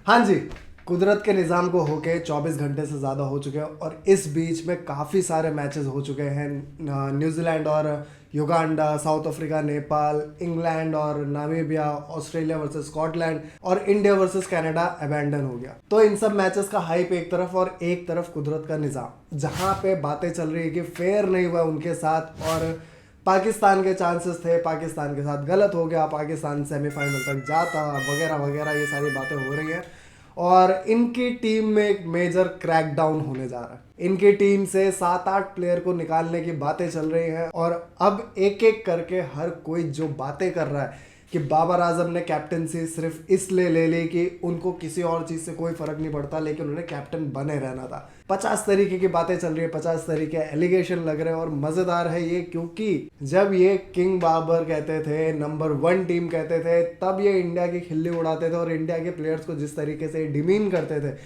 हाँ जी, कुदरत के निज़ाम को होके 24 घंटे से ज़्यादा हो चुके हैं और इस बीच में काफ़ी सारे मैचेस हो चुके हैं। न्यूजीलैंड और Uganda, south Africa, Nepal, England और नामीबिया, ऑस्ट्रेलिया वर्सेस स्कॉटलैंड और इंडिया वर्सेस कनाडा अबैंडन हो गया। तो इन सब मैचेस का हाइप एक तरफ और एक तरफ कुदरत का निज़ाम, जहाँ पे बातें चल रही है कि फेयर नहीं हुआ उनके साथ और पाकिस्तान के चांसेस थे, पाकिस्तान के साथ गलत हो गया, पाकिस्तान सेमीफाइनल तक जाता वगैरह वगैरह, ये सारी बातें हो रही हैं। और इनकी टीम में एक मेजर क्रैकडाउन होने जा रहा है। इनकी टीम से 7-8 प्लेयर को निकालने की बातें चल रही हैं और अब एक एक करके हर कोई जो बातें कर रहा है कि बाबर आजम ने कैप्टनसी सिर्फ इसलिए ले ली कि उनको किसी और चीज़ से कोई फर्क नहीं पड़ता, लेकिन उन्हें कैप्टन बने रहना था। 50 तरीके की बातें चल रही है, 50 तरीके एलिगेशन लग रहे हैं। और मज़ेदार है ये, क्योंकि जब ये किंग बाबर कहते थे, नंबर 1 टीम कहते थे, तब ये इंडिया की खिल्ली उड़ाते थे और इंडिया के प्लेयर्स को जिस तरीके से डिमीन करते थे,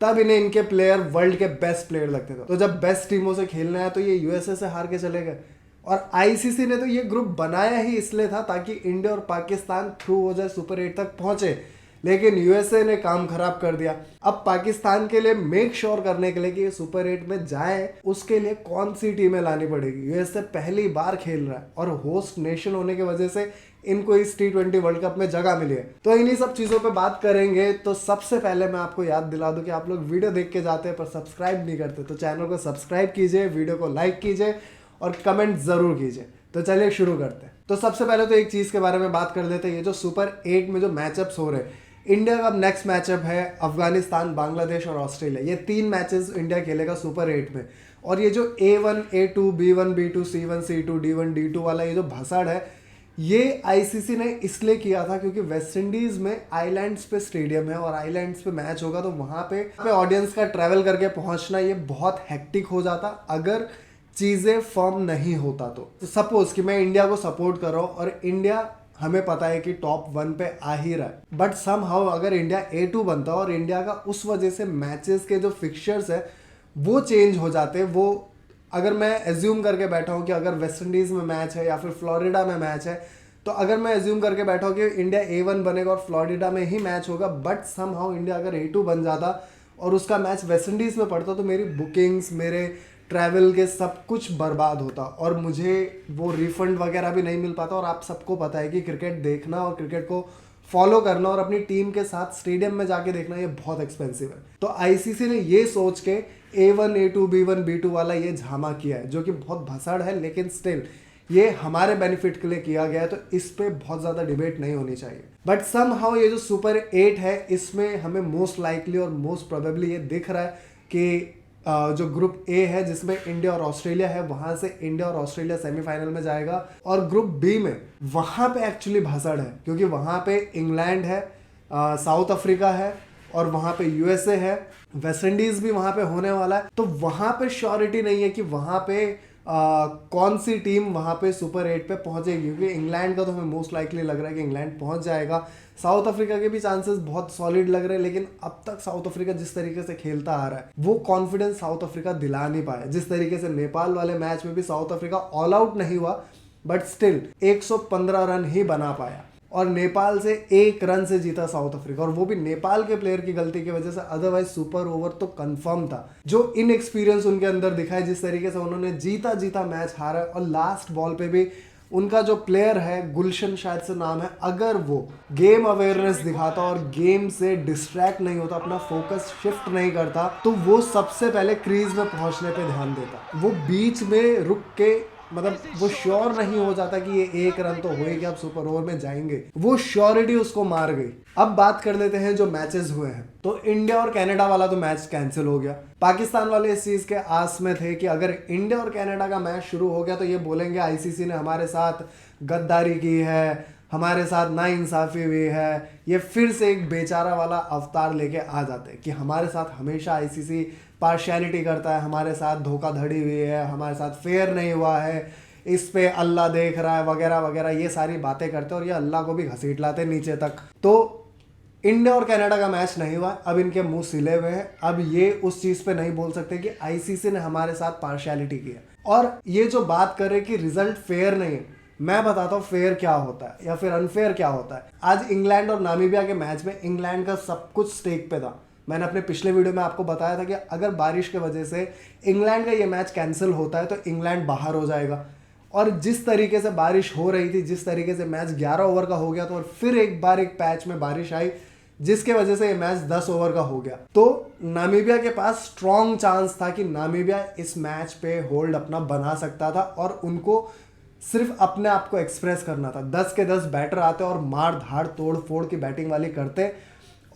तब इन्हें इनके प्लेयर वर्ल्ड के बेस्ट प्लेयर लगते थे। तो जब बेस्ट टीमों से खेलना है तो ये यूएसए से हार के चले गए। और आईसीसी ने तो ये ग्रुप बनाया ही इसलिए था ताकि इंडिया और पाकिस्तान थ्रू हो जाए, सुपर 8 तक पहुंचे, लेकिन यूएसए ने काम खराब कर दिया। अब पाकिस्तान के लिए मेक श्योर करने के लिए कि ये सुपर 8 में जाए, उसके लिए कौन सी टीमें लानी पड़ेगी। यूएसए पहली बार खेल रहा है और होस्ट नेशन होने की वजह से इनको इस T20 वर्ल्ड कप में जगह मिली है। तो इन्हीं सब चीज़ों पे बात करेंगे। तो सबसे पहले मैं आपको याद दिला दूं कि आप लोग वीडियो देख के जाते हैं पर सब्सक्राइब नहीं करते, तो चैनल को सब्सक्राइब कीजिए, वीडियो को लाइक कीजिए और कमेंट ज़रूर कीजिए। तो चलिए शुरू करते हैं। तो सबसे पहले तो एक चीज़ के बारे में बात कर लेते हैं। ये जो सुपर 8 में जो मैचअप्स हो रहे हैं, इंडिया का नेक्स्ट मैचअप है अफगानिस्तान, बांग्लादेश और ऑस्ट्रेलिया। ये 3 मैचेस इंडिया खेलेगा सुपर 8 में। और ये जो A1, A2, B1, B2, C1, C2, D1, D2 वाला ये जो भसाड़ है, ये आईसीसी ने इसलिए किया था क्योंकि वेस्ट इंडीज में आइलैंड्स पे स्टेडियम है और आइलैंड्स पे मैच होगा, तो वहाँ पे ऑडियंस का ट्रैवल करके पहुँचना ये बहुत हेक्टिक हो जाता अगर चीज़ें फॉर्म नहीं होता। तो सपोज कि मैं इंडिया को सपोर्ट कर रहा हूँ और इंडिया, हमें पता है कि टॉप 1 पे आ ही रहा है, बट सम हाउ अगर इंडिया A2 बनता और इंडिया का उस वजह से मैचेस के जो फिक्चर्स है वो चेंज हो जाते। वो अगर मैं एज्यूम करके बैठा हूँ कि अगर वेस्ट इंडीज़ में मैच है या फिर फ्लोरिडा में मैच है, तो अगर मैं एज्यूम करके बैठा हूँ कि इंडिया A1 बनेगा और फ्लोरिडा में ही मैच होगा, बट सम हाउ इंडिया अगर A2 बन जाता और उसका मैच वेस्ट इंडीज़ में पड़ता, तो मेरी बुकिंग्स, मेरे ट्रैवल के सब कुछ बर्बाद होता और मुझे वो रिफंड वगैरह भी नहीं मिल पाता। और आप सबको पता है कि क्रिकेट देखना और क्रिकेट को फॉलो करना और अपनी टीम के साथ स्टेडियम में जाके देखना ये बहुत एक्सपेंसिव है। तो आईसीसी ने ये सोच के A1, A2, B1, B2 वाला ये झामा किया है, जो कि बहुत भसड़ है, लेकिन स्टिल ये हमारे बेनिफिट के लिए किया गया है, तो इस पे बहुत ज़्यादा डिबेट नहीं होनी चाहिए। बट सम हाउ ये जो सुपर 8 है, इसमें हमें मोस्ट लाइकली और मोस्ट प्रोबेबली ये दिख रहा है कि जो ग्रुप ए है जिसमें इंडिया और ऑस्ट्रेलिया है, वहां से इंडिया और ऑस्ट्रेलिया सेमीफाइनल में जाएगा। और ग्रुप बी में वहां पे एक्चुअली भसड़ है, क्योंकि वहां पे इंग्लैंड है, साउथ अफ्रीका है और वहां पे यूएसए है, वेस्ट इंडीज भी वहां पे होने वाला है। तो वहां पे श्योरिटी नहीं है कि वहां पे कौन सी टीम वहां पे सुपर 8 पे पहुंचेगी, क्योंकि इंग्लैंड का तो हमें मोस्ट लाइकली लग रहा है कि इंग्लैंड पहुंच जाएगा। साउथ अफ्रीका के भी चांसेस बहुत सॉलिड लग रहे हैं, लेकिन अब तक साउथ अफ्रीका जिस तरीके से खेलता आ रहा है वो कॉन्फिडेंस साउथ अफ्रीका दिला नहीं पाया। जिस तरीके से नेपाल वाले मैच में भी साउथ अफ्रीका ऑल आउट नहीं हुआ, बट स्टिल 115 रन ही बना पाया और नेपाल से 1 रन से जीता साउथ अफ्रीका, और वो भी नेपाल के प्लेयर की गलती की वजह से। अदरवाइज सुपर ओवर तो कंफर्म था। जो इनएक्सपीरियंस उनके अंदर दिखा है, जिस तरीके से उन्होंने जीता जीता मैच हारा, और लास्ट बॉल पे भी उनका जो प्लेयर है, गुलशन शायद से नाम है, अगर वो गेम अवेयरनेस दिखाता और गेम से डिस्ट्रैक्ट नहीं होता, अपना फोकस शिफ्ट नहीं करता, तो वो सबसे पहले क्रीज में पहुंचने पे ध्यान देता। वो बीच में रुक के, मतलब वो श्योर नहीं हो जाता कि ये 1 रन तो होएगा, अब सुपर ओवर में जाएंगे, वो श्योरिटी उसको मार गई। अब बात कर लेते हैं जो मैचेस हुए हैं। तो इंडिया और कनाडा वाला तो मैच कैंसिल हो गया। पाकिस्तान वाले इस चीज के आस में थे कि अगर इंडिया और कनाडा का मैच शुरू हो गया तो ये बोलेंगे आईसीसी ने हमारे साथ गद्दारी की है, हमारे साथ नाइंसाफी हुई है। ये फिर से एक बेचारा वाला अवतार लेके आ जाते हैं कि हमारे साथ हमेशा आईसीसी पार्शियलिटी करता है, हमारे साथ धोखाधड़ी हुई है, हमारे साथ फेयर नहीं हुआ है, इस पे अल्लाह देख रहा है वगैरह वगैरह, ये सारी बातें करते हैं और ये अल्लाह को भी घसीट लाते नीचे तक। तो इंडिया और कनाडा का मैच नहीं हुआ, अब इनके मुंह सिले हुए हैं। अब ये उस चीज पे नहीं बोल सकते कि आईसीसी ने हमारे साथ पार्शियलिटी की है। और ये जो बात कर रहे कि रिजल्ट फेयर नहीं है, मैं बताता हूँ फेयर क्या होता है या फिर अनफेयर क्या होता है। आज इंग्लैंड और नामीबिया के मैच में इंग्लैंड का सब कुछ स्टेक पे था। मैंने अपने पिछले वीडियो में आपको बताया था कि अगर बारिश की वजह से इंग्लैंड का ये मैच कैंसिल होता है तो इंग्लैंड बाहर हो जाएगा। और जिस तरीके से बारिश हो रही थी, जिस तरीके से मैच 11 ओवर का हो गया तो और फिर एक बार एक पैच में बारिश आई जिसके वजह से ये मैच 10 ओवर का हो गया। तो नामीबिया के पास स्ट्रॉन्ग चांस था कि नामीबिया इस मैच पे होल्ड अपना बना सकता था और उनको सिर्फ अपने आप को एक्सप्रेस करना था। 10 के 10 बैटर आते और मार धाड़ तोड़ फोड़ की बैटिंग वाली करते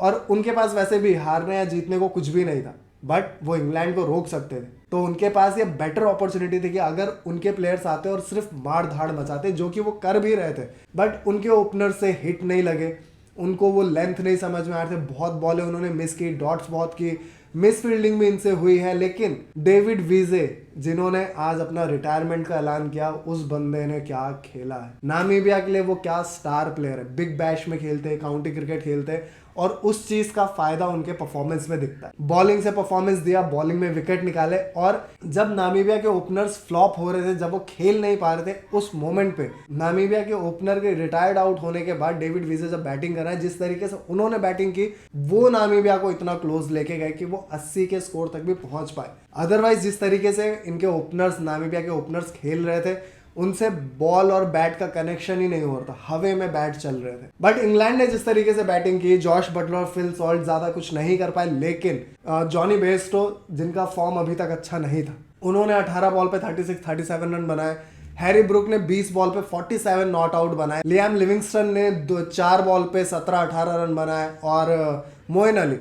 और उनके पास वैसे भी हारने या जीतने को कुछ भी नहीं था, बट वो इंग्लैंड को रोक सकते थे। तो उनके पास ये बेटर अपॉर्चुनिटी थी कि अगर उनके प्लेयर्स आते और सिर्फ मार धाड़ मचाते, जो कि वो कर भी रहे थे, बट उनके ओपनर से हिट नहीं लगे, उनको वो लेंथ नहीं समझ में आ रहे थे। बहुत बॉलें उन्होंने मिस की, डॉट्स बहुत की, मिस फील्डिंग भी इनसे हुई है। लेकिन डेविड वीजे जिन्होंने आज अपना रिटायरमेंट का ऐलान किया, उस बंदे ने क्या खेला है। नामीबिया के लिए वो क्या स्टार प्लेयर है। बिग बैश में खेलते, काउंटी क्रिकेट खेलते और उस चीज का फायदा उनके परफॉर्मेंस में दिखता है। बॉलिंग से परफॉर्मेंस दिया, बॉलिंग में विकेट निकाले और जब नामीबिया के ओपनर्स फ्लॉप हो रहे थे, जब वो खेल नहीं पा रहे थे, उस मोमेंट पे नामीबिया के ओपनर के रिटायर्ड आउट होने के बाद डेविड वीजे जब बैटिंग कर रहा है, जिस तरीके से उन्होंने बैटिंग की, वो नामीबिया को इतना क्लोज लेके गए कि वो 80 के स्कोर तक भी पहुंच पाए। अदरवाइज जिस तरीके से इनके ओपनर्स, नामीबिया के ओपनर्स खेल रहे थे, उनसे बॉल और बैट का कनेक्शन ही नहीं हो रहा था, हवे में बैट चल रहे थे। बट इंग्लैंड ने जिस तरीके से बैटिंग की, जॉश बटलर और फिल सॉल्ट ज्यादा कुछ नहीं कर पाए, लेकिन जॉनी बेयरस्टो जिनका फॉर्म अभी तक अच्छा नहीं था, उन्होंने 18 बॉल पे 37 रन बनाए। हैरी ब्रुक ने 20 बॉल पे 47 नॉट आउट बनाए। लियाम लिविंगस्टन ने 4 बॉल पे 17-18 रन बनाए और मोइन अली,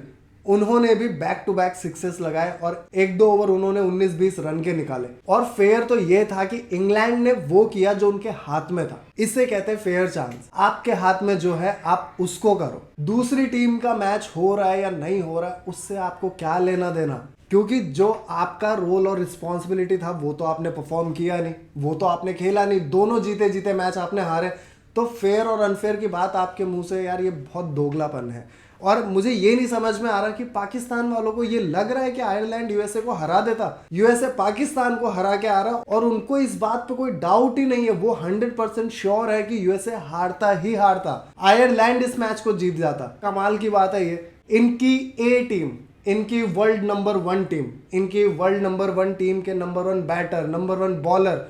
उन्होंने भी बैक टू बैक सिक्सेस लगाए और 1-2 ओवर उन्होंने 19-20 रन के निकाले। और फेयर तो ये था कि इंग्लैंड ने वो किया जो उनके हाथ में था। इसे कहते हैं फेयर चांस। आपके हाथ में जो है आप उसको करो। दूसरी टीम का मैच हो रहा है या नहीं हो रहा है, उससे आपको क्या लेना देना, क्योंकि जो आपका रोल और रिस्पॉन्सिबिलिटी था वो तो आपने परफॉर्म किया नहीं, वो तो आपने खेला नहीं। दोनों जीते जीते मैच आपने हारे। तो फेयर और अनफेयर की बात आपके मुंह से, यार ये बहुत दोगलापन है। और मुझे ये नहीं समझ में आ रहा कि पाकिस्तान वालों को ये लग रहा है कि आयरलैंड यूएसए को हरा देता, यूएसए पाकिस्तान को हरा के आ रहा और उनको इस बात पे कोई डाउट ही नहीं है। वो 100% श्योर है कि यूएसए हारता ही हारता, आयरलैंड इस मैच को जीत जाता। कमाल की बात है ये। इनकी ए टीम, इनकी वर्ल्ड नंबर 1 टीम, इनकी वर्ल्ड नंबर 1 टीम के नंबर 1 बैटर, नंबर 1 बॉलर,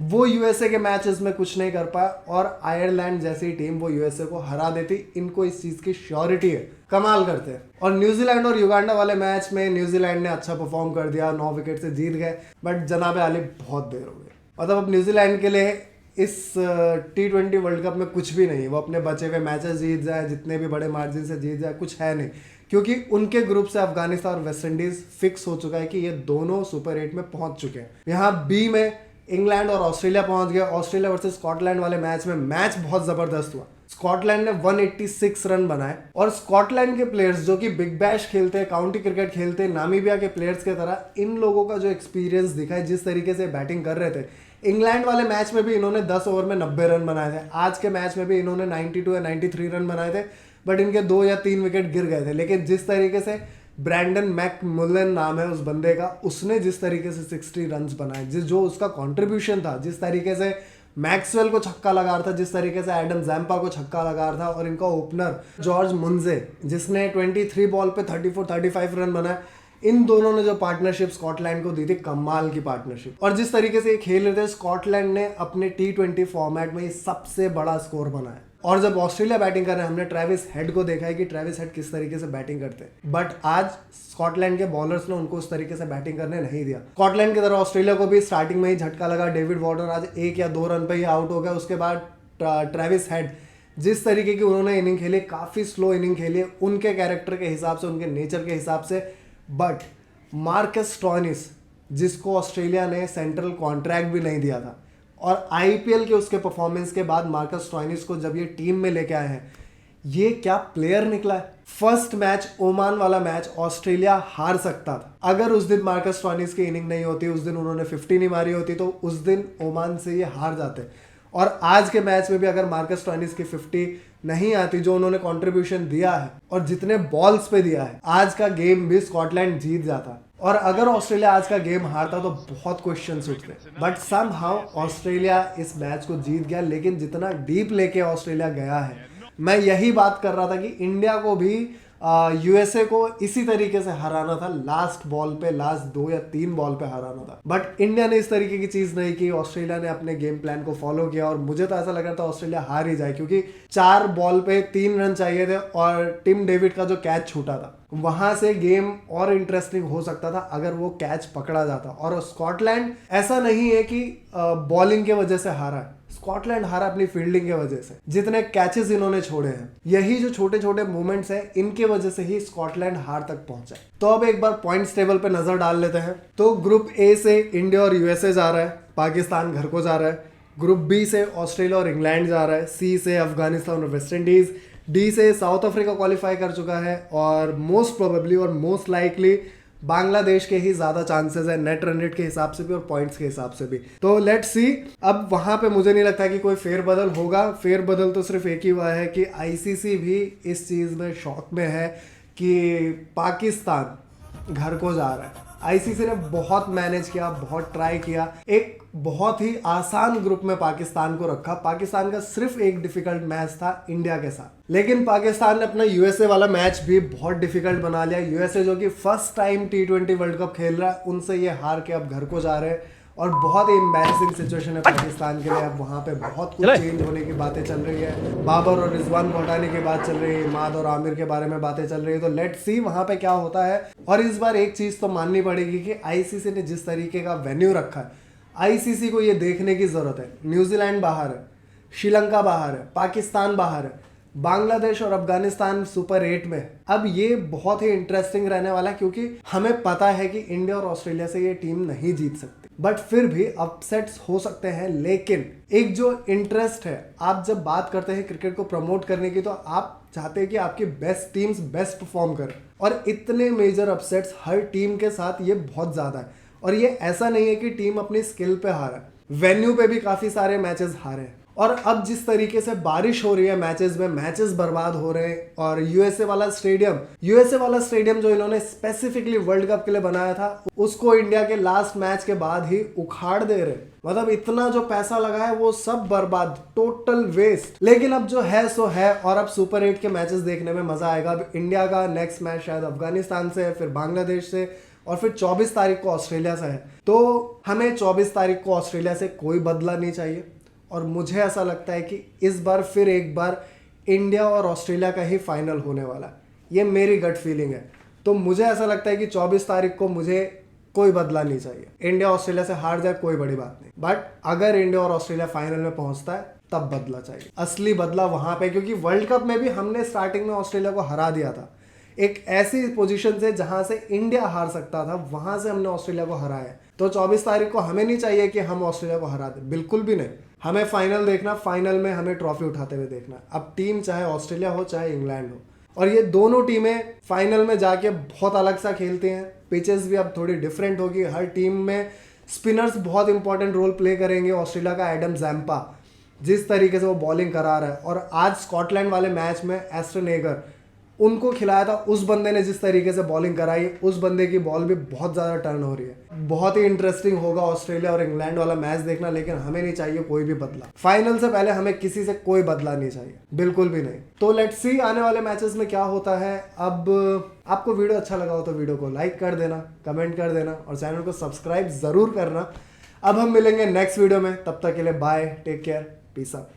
वो यूएसए के मैचेस में कुछ नहीं कर पाया और आयरलैंड जैसी टीम वो यूएसए को हरा देती। इनको इस चीज की श्योरिटी है, कमाल करते हैं। और न्यूजीलैंड और युगांडा वाले मैच में न्यूजीलैंड ने अच्छा परफॉर्म कर दिया, 9 विकेट से जीत गए, बट जनाब आली बहुत देर हो गई। मतलब अब न्यूजीलैंड के लिए इस T20 वर्ल्ड कप में कुछ भी नहीं है। वो अपने बचे हुए मैचेस जीत जाए, जितने भी बड़े मार्जिन से जीत जाए, कुछ है नहीं, क्योंकि उनके ग्रुप से अफगानिस्तान और वेस्ट इंडीज फिक्स हो चुका है कि ये दोनों सुपर 8 में पहुंच चुके हैं। यहाँ बी में इंग्लैंड और ऑस्ट्रेलिया पहुंच गए। ऑस्ट्रेलिया वर्सेस स्कॉटलैंड वाले मैच में मैच बहुत जबरदस्त हुआ। स्कॉटलैंड ने 186 रन बनाए और स्कॉटलैंड के प्लेयर्स जो कि बिग बैश खेलते हैं, काउंटी क्रिकेट खेलते हैं, नामीबिया के प्लेयर्स की तरह, इन लोगों का जो एक्सपीरियंस दिखा है, जिस तरीके से बैटिंग कर रहे थे। इंग्लैंड वाले मैच में भी इन्होंने 10 ओवर में 90 रन बनाए थे। आज के मैच में भी इन्होंने 92 या 93 रन बनाए थे, बट इनके 2 या 3 विकेट गिर गए थे। लेकिन जिस तरीके से ब्रैंडन मैकमुलन नाम है उस बंदे का, उसने जिस तरीके से 60 रन्स बनाए, जो उसका कंट्रीब्यूशन था, जिस तरीके से मैक्सवेल को छक्का लगा रहा था, जिस तरीके से एडम जैम्पा को छक्का लगा रहा था, और इनका ओपनर जॉर्ज मुंजे जिसने 23 बॉल पे 34-35 रन बनाए, इन दोनों ने जो पार्टनरशिप स्कॉटलैंड को दी थी, कमाल की पार्टनरशिप। और जिस तरीके से ये खेल रहे थे, स्कॉटलैंड ने अपने T20 फॉर्मेट में ये सबसे बड़ा स्कोर बनाया। और जब ऑस्ट्रेलिया बैटिंग कर रहे हैं, हमने ट्रेविस हेड को देखा है कि ट्रेविस हेड किस तरीके से बैटिंग करते हैं, बट आज स्कॉटलैंड के बॉलर्स ने उनको उस तरीके से बैटिंग करने नहीं दिया। स्कॉटलैंड की तरह ऑस्ट्रेलिया को भी स्टार्टिंग में ही झटका लगा। डेविड वार्नर आज 1 या 2 रन पे ही आउट हो गया। उसके बाद ट्रेविस हेड जिस तरीके की उन्होंने इनिंग खेली, काफी स्लो इनिंग खेली उनके कैरेक्टर के हिसाब से, उनके नेचर के हिसाब से। बट मार्कस स्टोइनिस, जिसको ऑस्ट्रेलिया ने सेंट्रल कॉन्ट्रैक्ट भी नहीं दिया था, और आईपीएल के उसके परफॉर्मेंस के बाद मार्कस स्टोइनिस को जब ये टीम में लेके आए हैं, ये क्या प्लेयर निकला है। फर्स्ट मैच, ओमान वाला मैच, ऑस्ट्रेलिया हार सकता था अगर उस दिन मार्कस स्टोइनिस की इनिंग नहीं होती, उस दिन उन्होंने 50 नहीं मारी होती, तो उस दिन ओमान से ये हार जाते। और आज के मैच में भी अगर मार्कस स्टोइनिस की 50 नहीं आती, जो उन्होंने कंट्रीब्यूशन दिया है और जितने बॉल्स पे दिया है, आज का गेम भी स्कॉटलैंड जीत जाता। और अगर ऑस्ट्रेलिया आज का गेम हारता तो बहुत क्वेश्चंस उठते, बट समहाउ ऑस्ट्रेलिया इस मैच को जीत गया। लेकिन जितना डीप लेके ऑस्ट्रेलिया गया है, मैं यही बात कर रहा था कि इंडिया को भी यूएसए को इसी तरीके से हराना था, लास्ट बॉल पे, लास्ट 2 या 3 बॉल पे हराना था। बट इंडिया ने इस तरीके की चीज नहीं की, ऑस्ट्रेलिया ने अपने गेम प्लान को फॉलो किया और मुझे तो ऐसा लग रहा था ऑस्ट्रेलिया हार ही जाए, क्योंकि 4 बॉल पे 3 रन चाहिए थे और टिम डेविड का जो कैच छूटा था वहां से गेम और इंटरेस्टिंग हो सकता था अगर वो कैच पकड़ा जाता। और स्कॉटलैंड ऐसा नहीं है कि बॉलिंग के वजह से हारा है, स्कॉटलैंड हारा अपनी फील्डिंग के वजह से। जितने कैचेस इन्होंने छोड़े हैं, यही जो छोटे छोटे मूवमेंट्स हैं, इनके वजह से ही स्कॉटलैंड हार तक पहुंचा। तो अब एक बार पॉइंट्स टेबल पे नजर डाल लेते हैं। तो ग्रुप ए से इंडिया और यूएसए जा रहा है, पाकिस्तान घर को जा रहा है। ग्रुप बी से ऑस्ट्रेलिया और इंग्लैंड जा रहा है। सी से अफगानिस्तान और वेस्ट इंडीज। डी से साउथ अफ्रीका क्वालिफाई कर चुका है और मोस्ट प्रोबेबली और मोस्ट लाइकली बांग्लादेश के ही ज्यादा चांसेस है, नेट रन रेट के हिसाब से भी और पॉइंट्स के हिसाब से भी। तो लेट्स सी। अब वहां पे मुझे नहीं लगता कि कोई फेरबदल होगा। फेरबदल तो सिर्फ एक ही हुआ है कि आईसीसी भी इस चीज में शॉक में है कि पाकिस्तान घर को जा रहा है। आईसीसी ने बहुत मैनेज किया, बहुत ट्राई किया, एक बहुत ही आसान ग्रुप में पाकिस्तान को रखा। पाकिस्तान का सिर्फ एक डिफिकल्ट मैच था इंडिया के साथ, लेकिन पाकिस्तान ने अपना यूएसए वाला मैच भी बहुत डिफिकल्ट बना लिया। यूएसए जो कि first time T20 world cup खेल रहा है, उनसे ये हार के अब घर को जा रहे हैं और बहुत ही एम्बैरेसिंग सिचुएशन है पाकिस्तान के लिए। अब वहाँ पे बहुत कुछ चेंज होने की बातें चल रही है, बाबर और रिजवान को हटाने की बात चल रही है, इमाद और आमिर के बारे में बातें चल रही है। तो लेट्स सी वहाँ पे क्या होता है। और इस बार एक चीज तो माननी पड़ेगी कि आईसीसी ने जिस तरीके का वेन्यू रखा है, आईसीसी को ये देखने की जरूरत है। न्यूजीलैंड बाहर है, श्रीलंका बाहर है, पाकिस्तान बाहर है, बांग्लादेश और अफगानिस्तान सुपर 8 में। अब ये बहुत ही इंटरेस्टिंग रहने वाला है, क्योंकि हमें पता है कि इंडिया और ऑस्ट्रेलिया से ये टीम नहीं जीत सकती, बट फिर भी अपसेट्स हो सकते हैं। लेकिन एक जो इंटरेस्ट है, आप जब बात करते हैं क्रिकेट को प्रमोट करने की, तो आप चाहते हैं कि आपकी बेस्ट टीम्स बेस्ट परफॉर्म करें, और इतने मेजर अपसेट्स हर टीम के साथ ये बहुत ज्यादा है। और ये ऐसा नहीं है कि टीम अपनी स्किल पे हारा है, वेन्यू पे भी काफी सारे मैचेस हारे हैं। और अब जिस तरीके से बारिश हो रही है मैचेस में, मैचेस बर्बाद हो रहे हैं। और यूएसए वाला स्टेडियम जो इन्होंने स्पेसिफिकली वर्ल्ड कप के लिए बनाया था, उसको इंडिया के लास्ट मैच के बाद ही उखाड़ दे रहे। मतलब इतना जो पैसा लगा है वो सब बर्बाद, टोटल वेस्ट। लेकिन अब जो है सो है, और अब सुपर 8 के मैचेस देखने में मजा आएगा। अब इंडिया का नेक्स्ट मैच शायद अफगानिस्तान से, फिर बांग्लादेश से, और फिर 24 तारीख को ऑस्ट्रेलिया से है। तो हमें 24 तारीख को ऑस्ट्रेलिया से कोई बदला नहीं चाहिए। और मुझे ऐसा लगता है कि इस बार फिर एक बार इंडिया और ऑस्ट्रेलिया का ही फाइनल होने वाला है, ये मेरी गट फीलिंग है। तो मुझे ऐसा लगता है कि 24 तारीख को मुझे कोई बदला नहीं चाहिए। इंडिया ऑस्ट्रेलिया से हार जाए कोई बड़ी बात नहीं, बट अगर इंडिया और ऑस्ट्रेलिया फाइनल में पहुंचता है तब बदला चाहिए, असली बदला वहां पे। क्योंकि वर्ल्ड कप में भी हमने स्टार्टिंग में ऑस्ट्रेलिया को हरा दिया था, एक ऐसी पोजीशन से जहां से इंडिया हार सकता था, वहां से हमने ऑस्ट्रेलिया को हराया। तो 24 तारीख को हमें नहीं चाहिए कि हम ऑस्ट्रेलिया को हरा दें, बिल्कुल भी नहीं। हमें फाइनल देखना, फाइनल में हमें ट्रॉफी उठाते हुए देखना। अब टीम चाहे ऑस्ट्रेलिया हो चाहे इंग्लैंड हो, और ये दोनों टीमें फाइनल में जाके बहुत अलग सा खेलती हैं। पिचेस भी अब थोड़ी डिफरेंट होगी, हर टीम में स्पिनर्स बहुत इंपॉर्टेंट रोल प्ले करेंगे। ऑस्ट्रेलिया का एडम जैम्पा जिस तरीके से वो बॉलिंग करा रहा है, और आज स्कॉटलैंड वाले मैच में एस्टन एगर उनको खिलाया था, उस बंदे ने जिस तरीके से बॉलिंग कराई, उस बंदे की बॉल भी बहुत ज़्यादा टर्न हो रही है। बहुत ही इंटरेस्टिंग होगा ऑस्ट्रेलिया और इंग्लैंड वाला मैच देखना। लेकिन हमें नहीं चाहिए कोई भी बदला, फाइनल से पहले हमें किसी से कोई बदला नहीं चाहिए, बिल्कुल भी नहीं। तो लेट्स सी आने वाले मैचेस में क्या होता है। अब आपको वीडियो अच्छा लगा हो तो वीडियो को लाइक कर देना, कमेंट कर देना और चैनल को सब्सक्राइब जरूर करना। अब हम मिलेंगे नेक्स्ट वीडियो में, तब तक के लिए bye, take care, peace up.